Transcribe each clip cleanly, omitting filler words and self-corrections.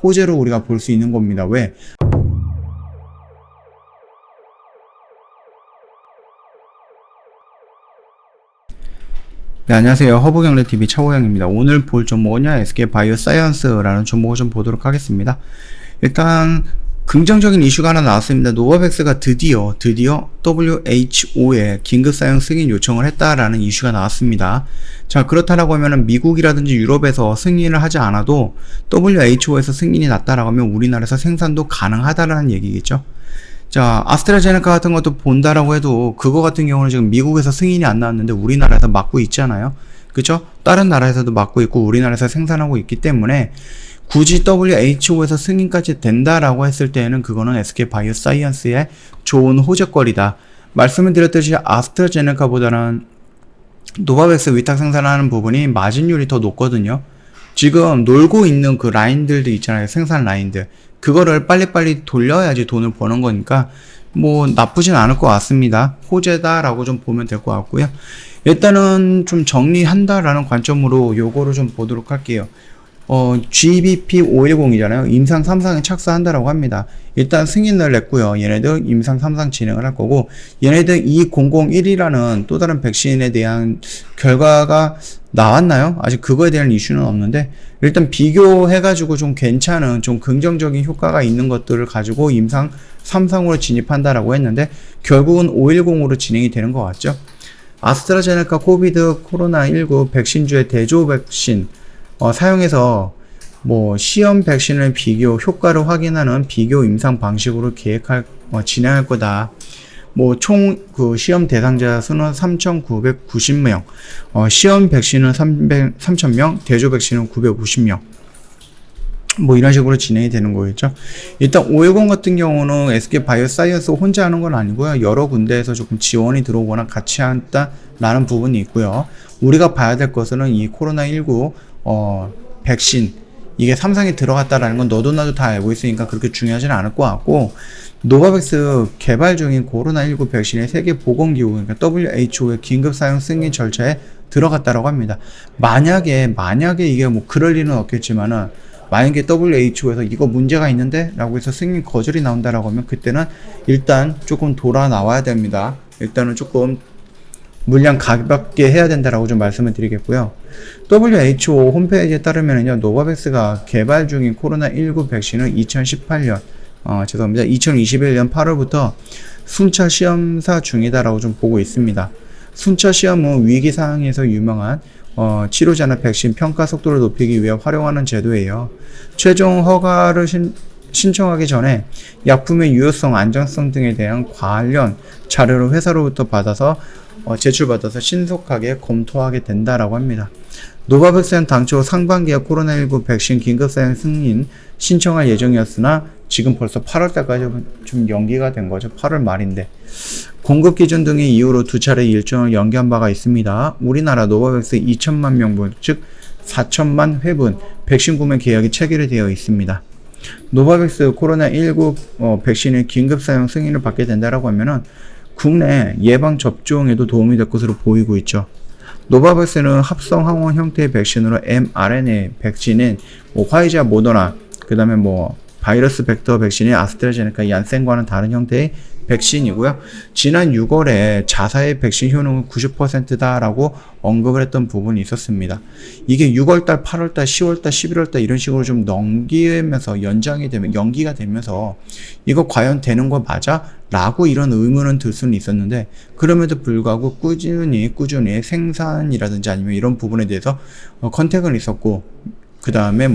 호재로 우리가 볼 수 있는 겁니다. 왜? 네, 안녕하세요. 허브경제TV 차호영입니다. 오늘 볼 종목은요, SK바이오사이언스라는 종목을 좀 보도록 하겠습니다. 일단 긍정적인 이슈가 하나 나왔습니다. 노바백스가 드디어 WHO에 긴급 사용 승인 요청을 했다라는 이슈가 나왔습니다. 자, 그렇다라고 하면은 미국이라든지 유럽에서 승인을 하지 않아도 WHO에서 승인이 났다라고 하면 우리나라에서 생산도 가능하다라는 얘기겠죠. 자, 아스트라제네카 같은 것도 본다라고 해도 그거 같은 경우는 지금 미국에서 승인이 안 나왔는데 우리나라에서 맡고 있잖아요. 그쵸? 다른 나라에서도 맡고 있고 우리나라에서 생산하고 있기 때문에 굳이 WHO에서 승인까지 된다라고 했을 때는 그거는 SK바이오사이언스의 좋은 호재거리다. 말씀을 드렸듯이 아스트라제네카보다는 노바백스 위탁 생산하는 부분이 마진율이 더 높거든요. 지금 놀고 있는 그 라인들도 있잖아요. 생산 라인들. 그거를 빨리빨리 돌려야지 돈을 버는 거니까 뭐 나쁘진 않을 것 같습니다. 호재다라고 좀 보면 될 것 같고요. 일단은 좀 정리한다라는 관점으로 요거를 좀 보도록 할게요. GBP510이잖아요. 임상 3상에 착수한다라고 합니다. 일단 승인을 냈고요. 얘네들 임상 3상 진행을 할 거고, 얘네들 2001이라는 또 다른 백신에 대한 결과가 나왔나요? 아직 그거에 대한 이슈는 없는데, 일단 비교해가지고 좀 괜찮은, 좀 긍정적인 효과가 있는 것들을 가지고 임상 3상으로 진입한다라고 했는데, 결국은 510으로 진행이 되는 것 같죠? 아스트라제네카 코비드 코로나19 백신주의 대조 백신, 사용해서 뭐 시험 백신을 비교 효과를 확인하는 비교 임상 방식으로 진행할 거다. 뭐 총 그 시험 대상자 수는 3,990명, 시험 백신은 3,000명, 대조 백신은 950명. 뭐 이런 식으로 진행이 되는 거겠죠. 일단 510 같은 경우는 SK바이오사이언스 혼자 하는 건 아니고요. 여러 군데에서 조금 지원이 들어오거나 같이 한다라는 부분이 있고요. 우리가 봐야 될 것은 이 코로나19 백신 이게 3상에 들어갔다라는 건 너도 나도 다 알고 있으니까 그렇게 중요하지는 않을 것 같고, 노바백스 개발 중인 코로나19 백신의 세계보건기구, 그러니까 WHO의 긴급 사용 승인 절차에 들어갔다라고 합니다. 만약에 이게 뭐 그럴 일은 없겠지만은, 만약에 WHO에서 이거 문제가 있는데 라고 해서 승인 거절이 나온다라고 하면 그때는 일단 조금 돌아 나와야 됩니다. 일단은 조금 물량 가볍게 해야 된다라고 좀 말씀을 드리겠고요. WHO 홈페이지에 따르면요, 노바백스가 개발 중인 코로나19 백신은 2021년 8월부터 순차 시험사 중이다라고 좀 보고 있습니다. 순차 시험은 위기 상황에서 유명한 치료자나 백신 평가 속도를 높이기 위해 활용하는 제도예요. 최종 허가를 신청하기 전에 약품의 유효성, 안전성 등에 대한 관련 자료를 회사로부터 제출받아서 신속하게 검토하게 된다라고 합니다. 노바백스는 당초 상반기에 코로나19 백신 긴급사용 승인 신청할 예정이었으나 지금 벌써 8월달까지 좀 연기가 된 거죠. 8월 말인데. 공급 기준 등의 이유로 두 차례 일정을 연기한 바가 있습니다. 우리나라 노바백스 2천만 명분, 즉 4천만 회분 백신 구매 계약이 체결되어 있습니다. 노바백스 코로나19 백신의 긴급사용 승인을 받게 된다라고 하면은 국내 예방 접종에도 도움이 될 것으로 보이고 있죠. 노바백스는 합성 항원 형태의 백신으로 mRNA 백신인 화이자, 모더나, 그 다음에 바이러스 벡터 백신의 아스트라제네카, 얀센과는 다른 형태의 백신이고요. 지난 6월에 자사의 백신 효능은 90%다라고 언급을 했던 부분이 있었습니다. 이게 6월달, 8월달, 10월달, 11월달 이런 식으로 좀 넘기면서 연기가 되면서 이거 과연 되는 거 맞아? 라고 이런 의문은 들 수는 있었는데, 그럼에도 불구하고 꾸준히 생산이라든지 아니면 이런 부분에 대해서 컨택은 있었고, 그 다음에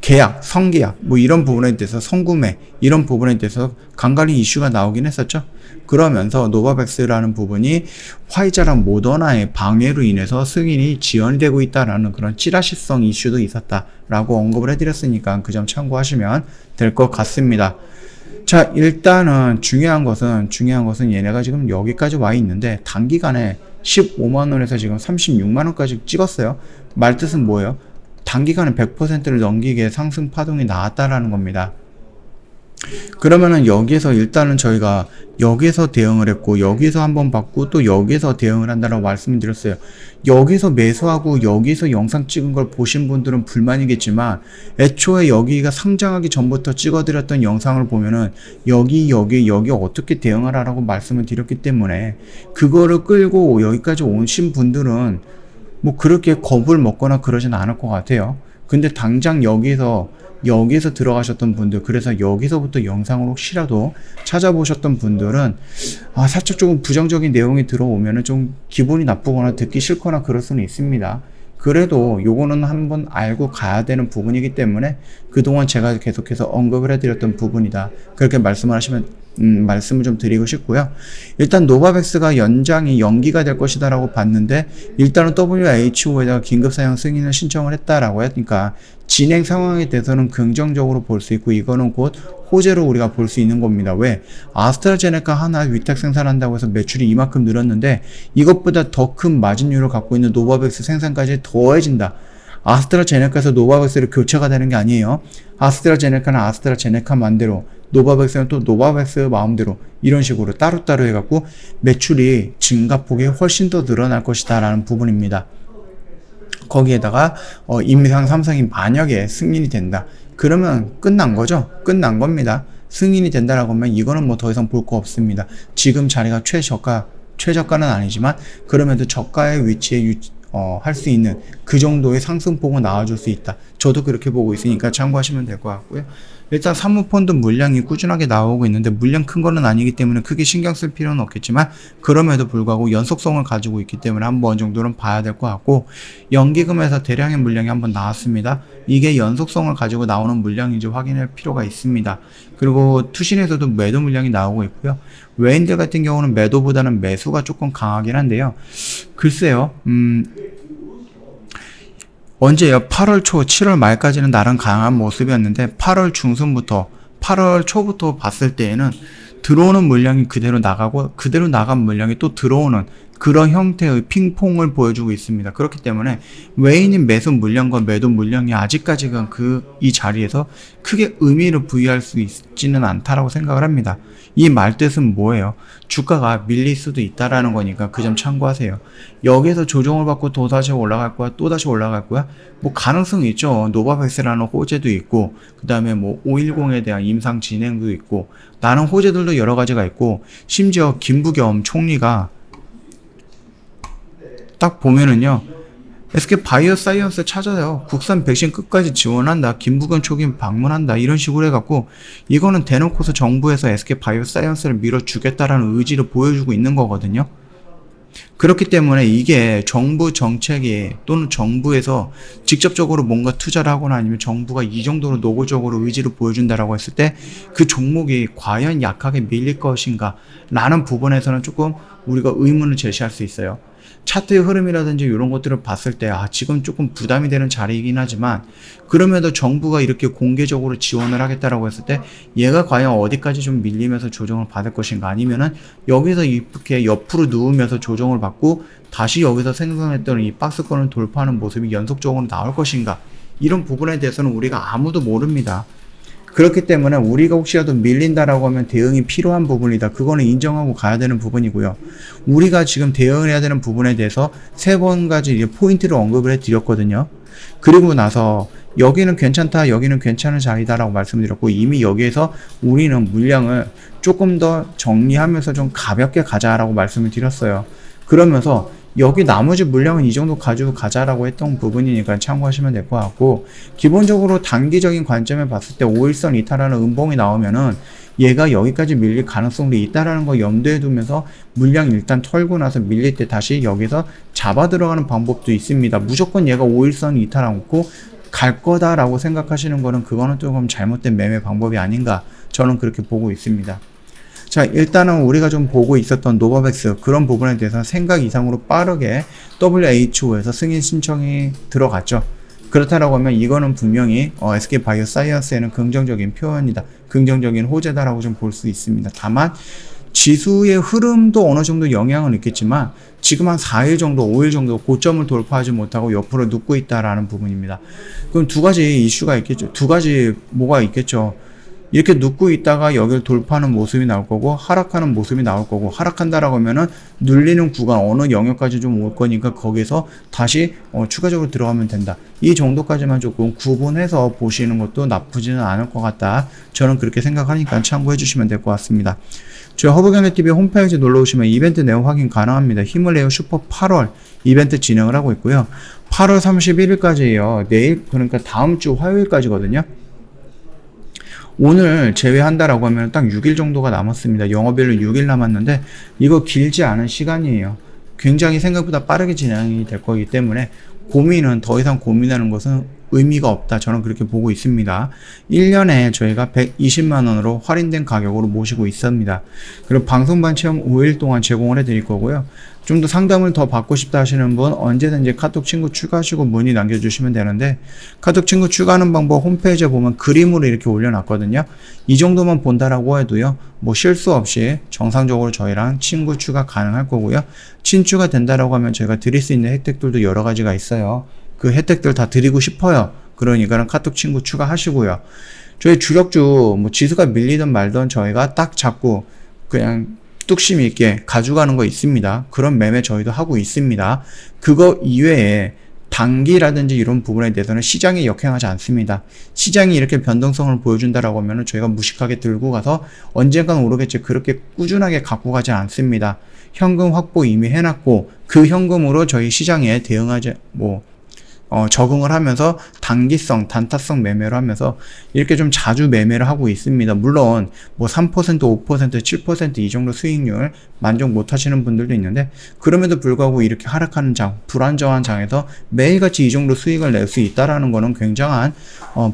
계약, 성계약, 이런 부분에 대해서 성구매, 이런 부분에 대해서 간간히 이슈가 나오긴 했었죠. 그러면서 노바백스라는 부분이 화이자랑 모더나의 방해로 인해서 승인이 지연이 되고 있다라는 그런 찌라시성 이슈도 있었다라고 언급을 해드렸으니까 그 점 참고하시면 될 것 같습니다. 자, 일단은 중요한 것은 얘네가 지금 여기까지 와 있는데 단기간에 15만원에서 지금 36만원까지 찍었어요. 말뜻은 뭐예요? 단기간에 100%를 넘기게 상승 파동이 나왔다라는 겁니다. 그러면은 여기에서 일단은 저희가 여기서 대응을 했고 여기서 한번 받고 또 여기서 대응을 한다라고 말씀을 드렸어요. 여기서 매수하고 여기서 영상 찍은 걸 보신 분들은 불만이겠지만 애초에 여기가 상장하기 전부터 찍어드렸던 영상을 보면은 여기 어떻게 대응하라고 말씀을 드렸기 때문에 그거를 끌고 여기까지 오신 분들은 뭐 그렇게 겁을 먹거나 그러진 않을 것 같아요. 근데 당장 여기서 들어가셨던 분들, 그래서 여기서부터 영상을 혹시라도 찾아보셨던 분들은 살짝 조금 부정적인 내용이 들어오면은 좀 기분이 나쁘거나 듣기 싫거나 그럴 수는 있습니다. 그래도 요거는 한번 알고 가야 되는 부분이기 때문에 그동안 제가 계속해서 언급을 해드렸던 부분이다. 그렇게 말씀을 좀 드리고 싶고요. 일단 노바백스가 연기가 될 것이다라고 봤는데 일단은 WHO에다가 긴급사용 승인을 신청을 했다라고 하니까 진행 상황에 대해서는 긍정적으로 볼 수 있고 이거는 곧 호재로 우리가 볼 수 있는 겁니다. 왜? 아스트라제네카 하나 위탁 생산한다고 해서 매출이 이만큼 늘었는데 이것보다 더 큰 마진율을 갖고 있는 노바백스 생산까지 더해진다. 아스트라제네카에서 노바백스를 교체가 되는 게 아니에요. 아스트라제네카는 아스트라제네카 맘대로, 노바백스는 또 노바백스 마음대로 이런 식으로 따로따로 해갖고 매출이 증가폭이 훨씬 더 늘어날 것이다 라는 부분입니다. 거기에다가 임상 3상이 만약에 승인이 된다. 그러면 끝난 거죠. 끝난 겁니다. 승인이 된다라고 하면 이거는 뭐 더 이상 볼 거 없습니다. 지금 자리가 최저가는 아니지만 그럼에도 저가의 위치에 할 수 있는 그 정도의 상승폭은 나와줄 수 있다. 저도 그렇게 보고 있으니까 참고하시면 될 것 같고요. 일단 사모펀드 물량이 꾸준하게 나오고 있는데 물량 큰 거는 아니기 때문에 크게 신경 쓸 필요는 없겠지만 그럼에도 불구하고 연속성을 가지고 있기 때문에 한번 정도는 봐야 될 것 같고 연기금에서 대량의 물량이 한번 나왔습니다. 이게 연속성을 가지고 나오는 물량인지 확인할 필요가 있습니다. 그리고 투신에서도 매도 물량이 나오고 있고요. 외인들 같은 경우는 매도보다는 매수가 조금 강하긴 한데요. 글쎄요. 언제요? 8월 초, 7월 말까지는 나름 강한 모습이었는데 8월 중순부터 8월 초부터 봤을 때에는 들어오는 물량이 그대로 나가고 그대로 나간 물량이 또 들어오는 그런 형태의 핑퐁을 보여주고 있습니다. 그렇기 때문에 외인인 매수 물량과 매도 물량이 아직까지는 이 자리에서 크게 의미를 부여할 수 있지는 않다라고 생각을 합니다. 이 말뜻은 뭐예요? 주가가 밀릴 수도 있다라는 거니까 그 점 참고하세요. 여기에서 조정을 받고 또다시 올라갈 거야, 또다시 올라갈 거야? 뭐 가능성이 있죠. 노바백스라는 호재도 있고, 그 다음에 뭐 510에 대한 임상 진행도 있고, 나는 호재들도 여러 가지가 있고, 심지어 김부겸 총리가 딱 보면은요, SK 바이오사이언스 찾아요. 국산 백신 끝까지 지원한다. 김부겸 총리 방문한다. 이런 식으로 해갖고 이거는 대놓고서 정부에서 SK 바이오사이언스를 밀어주겠다라는 의지를 보여주고 있는 거거든요. 그렇기 때문에 이게 정부 정책이 또는 정부에서 직접적으로 뭔가 투자를 하거나 아니면 정부가 이 정도로 노골적으로 의지를 보여준다라고 했을 때 그 종목이 과연 약하게 밀릴 것인가 라는 부분에서는 조금 우리가 의문을 제시할 수 있어요. 차트의 흐름이라든지 이런 것들을 봤을 때 지금 조금 부담이 되는 자리이긴 하지만 그럼에도 정부가 이렇게 공개적으로 지원을 하겠다라고 했을 때 얘가 과연 어디까지 좀 밀리면서 조정을 받을 것인가 아니면은 여기서 이렇게 옆으로 누우면서 조정을 받고 다시 여기서 생성했던 이 박스권을 돌파하는 모습이 연속적으로 나올 것인가 이런 부분에 대해서는 우리가 아무도 모릅니다. 그렇기 때문에 우리가 혹시라도 밀린다라고 하면 대응이 필요한 부분이다. 그거는 인정하고 가야 되는 부분이고요. 우리가 지금 대응을 해야 되는 부분에 대해서 3번까지 포인트를 언급을 해드렸거든요. 그리고 나서 여기는 괜찮다, 여기는 괜찮은 자리다라고 말씀드렸고 이미 여기에서 우리는 물량을 조금 더 정리하면서 좀 가볍게 가자라고 말씀을 드렸어요. 그러면서 여기 나머지 물량은 이 정도 가지고 가자라고 했던 부분이니까 참고하시면 될 것 같고 기본적으로 단기적인 관점에 봤을 때 5일선 이탈하는 음봉이 나오면은 얘가 여기까지 밀릴 가능성도 있다라는 거 염두에 두면서 물량 일단 털고 나서 밀릴 때 다시 여기서 잡아 들어가는 방법도 있습니다. 무조건 얘가 5일선 이탈 않고 갈 거다라고 생각하시는 거는 그거는 조금 잘못된 매매 방법이 아닌가 저는 그렇게 보고 있습니다. 자, 일단은 우리가 좀 보고 있었던 노바백스 그런 부분에 대해서 생각 이상으로 빠르게 WHO에서 승인 신청이 들어갔죠. 그렇다라고 하면 이거는 분명히 SK 바이오사이언스에는 긍정적인 표현이다. 긍정적인 호재다라고 좀 볼 수 있습니다. 다만 지수의 흐름도 어느 정도 영향은 있겠지만 지금 한 4일 정도, 5일 정도 고점을 돌파하지 못하고 옆으로 눕고 있다라는 부분입니다. 그럼 두 가지 이슈가 있겠죠. 두 가지 뭐가 있겠죠. 이렇게 눕고 있다가 여기를 돌파하는 모습이 나올 거고 하락하는 모습이 나올 거고, 하락한다라고 하면은 눌리는 구간 어느 영역까지 좀 올 거니까 거기서 다시 추가적으로 들어가면 된다. 이 정도까지만 조금 구분해서 보시는 것도 나쁘지는 않을 것 같다. 저는 그렇게 생각하니까 참고해 주시면 될 것 같습니다. 저희 허브경제TV 홈페이지 놀러 오시면 이벤트 내용 확인 가능합니다. 힘을 내요 슈퍼 8월 이벤트 진행을 하고 있고요. 8월 31일까지예요. 내일, 그러니까 다음 주 화요일까지거든요. 오늘 제외한다라고 하면 딱 6일 정도가 남았습니다. 영업일로 6일 남았는데 이거 길지 않은 시간이에요. 굉장히 생각보다 빠르게 진행이 될 거기 때문에 고민은 더 이상 고민하는 것은 의미가 없다. 저는 그렇게 보고 있습니다. 1년에 저희가 120만원으로 할인된 가격으로 모시고 있습니다. 그리고 방송반 체험 5일 동안 제공을 해드릴 거고요. 좀 더 상담을 더 받고 싶다 하시는 분 언제든지 카톡 친구 추가하시고 문의 남겨주시면 되는데, 카톡 친구 추가하는 방법 홈페이지에 보면 그림으로 이렇게 올려놨거든요. 이 정도만 본다라고 해도요, 뭐 실수 없이 정상적으로 저희랑 친구 추가 가능할 거고요. 친추가 된다라고 하면 저희가 드릴 수 있는 혜택들도 여러 가지가 있어요. 그 혜택들 다 드리고 싶어요. 그러니까는 카톡 친구 추가하시고요. 저희 주력주 뭐 지수가 밀리든 말든 저희가 딱 잡고 그냥 뚝심 있게 가져가는 거 있습니다. 그런 매매 저희도 하고 있습니다. 그거 이외에 단기라든지 이런 부분에 대해서는 시장에 역행하지 않습니다. 시장이 이렇게 변동성을 보여준다라고 하면 저희가 무식하게 들고 가서 언젠간 오르겠지 그렇게 꾸준하게 갖고 가지 않습니다. 현금 확보 이미 해놨고 그 현금으로 저희 시장에 대응하지 적응을 하면서 단기성, 단타성 매매를 하면서 이렇게 좀 자주 매매를 하고 있습니다. 물론 뭐 3%, 5%, 7% 이 정도 수익률 만족 못 하시는 분들도 있는데, 그럼에도 불구하고 이렇게 하락하는 장, 불안정한 장에서 매일같이 이 정도 수익을 낼 수 있다라는 거는 굉장한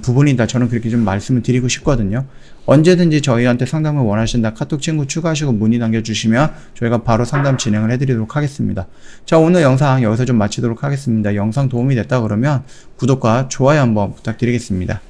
부분이다. 저는 그렇게 좀 말씀을 드리고 싶거든요. 언제든지 저희한테 상담을 원하신다 카톡 친구 추가하시고 문의 남겨주시면 저희가 바로 상담 진행을 해드리도록 하겠습니다. 자, 오늘 영상 여기서 좀 마치도록 하겠습니다. 영상 도움이 됐다 그러면 구독과 좋아요 한번 부탁드리겠습니다.